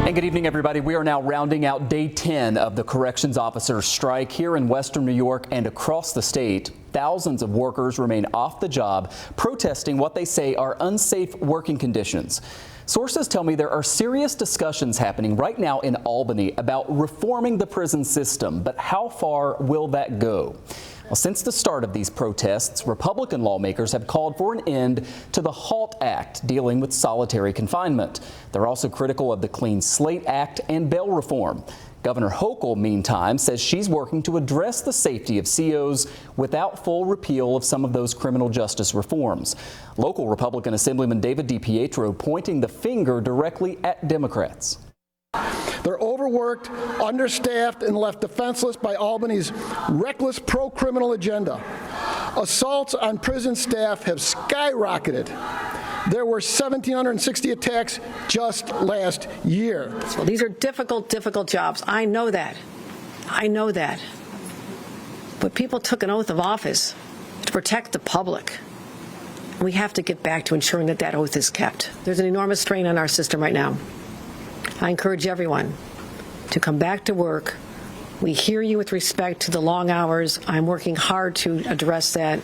And good evening, everybody. We are now rounding out day 10 of the corrections officers' strike here in Western New York and across the state. Thousands of workers remain off the job, protesting what they say are unsafe working conditions. Sources tell me there are serious discussions happening right now in Albany about reforming the prison system, but how far will that go? Well, since the start of these protests, Republican lawmakers have called for an end to the HALT Act dealing with solitary confinement. They're also critical of the Clean Slate Act and bail reform. Governor Hochul, meantime, says she's working to address the safety of COs without full repeal of some of those criminal justice reforms. Local Republican Assemblyman David DiPietro pointing the finger directly at Democrats. They're overworked, understaffed, and left defenseless by Albany's reckless pro-criminal agenda. Assaults on prison staff have skyrocketed. There were 1,760 attacks just last year. Well, these are difficult jobs. I know that. But people took an oath of office to protect the public. We have to get back to ensuring that that oath is kept. There's an enormous strain on our system right now. I encourage everyone to come back to work. We hear you with respect to the long hours. I'm working hard to address that.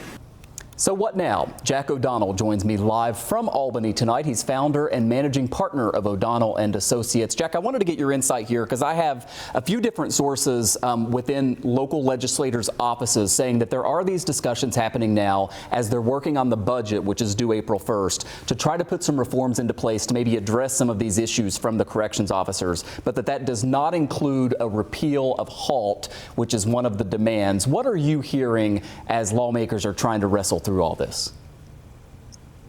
So what now? Jack O'Donnell joins me live from Albany tonight. He's founder and managing partner of O'Donnell and Associates. Jack, I wanted to get your insight here because I have a few different sources within local legislators' offices saying that there are these discussions happening now as they're working on the budget, which is due April 1st, to try to put some reforms into place to maybe address some of these issues from the corrections officers, but that does not include a repeal of HALT, which is one of the demands. What are you hearing as lawmakers are trying to wrestle through all this?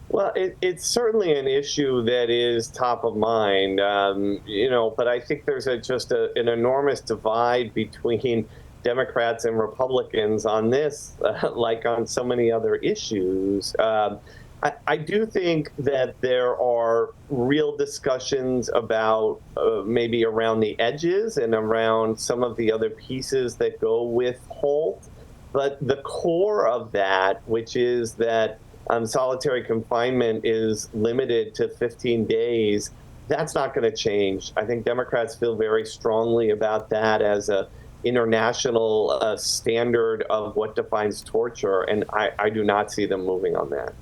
Well, it's certainly an issue that is top of mind, but I think there's an enormous divide between Democrats and Republicans on this, like on so many other issues. I do think that there are real discussions about maybe around the edges and around some of the other pieces that go with HALT. But the core of that, which is that solitary confinement is limited to 15 days, that's not going to change. I think Democrats feel very strongly about that as an international standard of what defines torture, and I do not see them moving on that.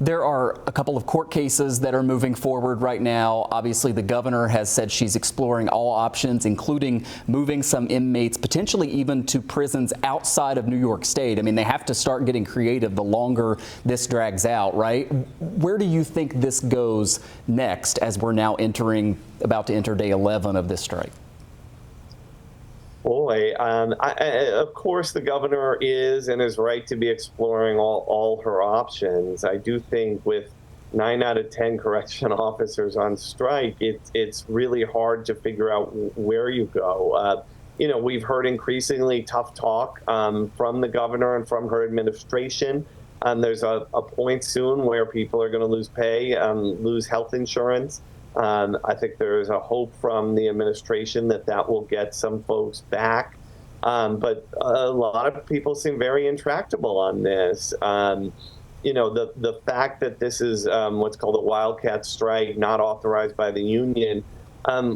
There are a couple of court cases that are moving forward right now. Obviously, the governor has said she's exploring all options, including moving some inmates, potentially even to prisons outside of New York State. I mean, they have to start getting creative the longer this drags out, right? Where do you think this goes next as we're now about to enter day 11 of this strike? Boy, of course the governor is and is right to be exploring all her options. I do think with 9 out of 10 correction officers on strike, it's really hard to figure out where you go. We've heard increasingly tough talk from the governor and from her administration. There's a point soon where people are going to lose pay, lose health insurance. I think there is a hope from the administration that will get some folks back. But a lot of people seem very intractable on this. The fact that this is what's called a wildcat strike, not authorized by the union,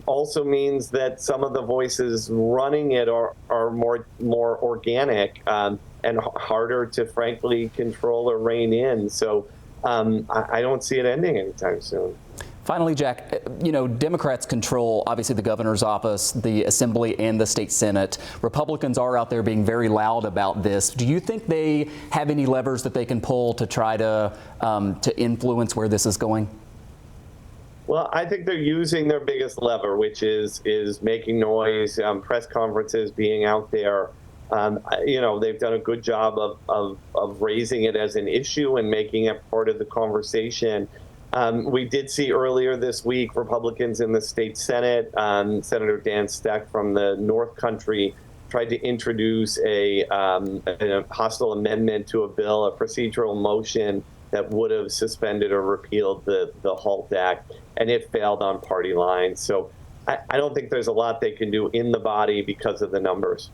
also means that some of the voices running it are more organic and harder to, frankly, control or rein in. So I don't see it ending anytime soon. Finally, Jack, Democrats control, obviously, the governor's office, the Assembly, and the state Senate. Republicans are out there being very loud about this. Do you think they have any levers that they can pull to try to influence where this is going? Well, I think they're using their biggest lever, which is making noise, press conferences, being out there. They've done a good job of raising it as an issue and making it part of the conversation. We did see earlier this week Republicans in the state Senate, Senator Dan Steck from the North Country, tried to introduce a hostile amendment to a bill, a procedural motion that would have suspended or repealed the HALT Act, and it failed on party lines. So I don't think there's a lot they can do in the body because of the numbers.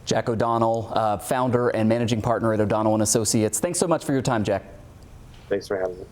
Jack O'Donnell, founder and managing partner at O'Donnell and Associates. Thanks so much for your time, Jack. Thanks for having me.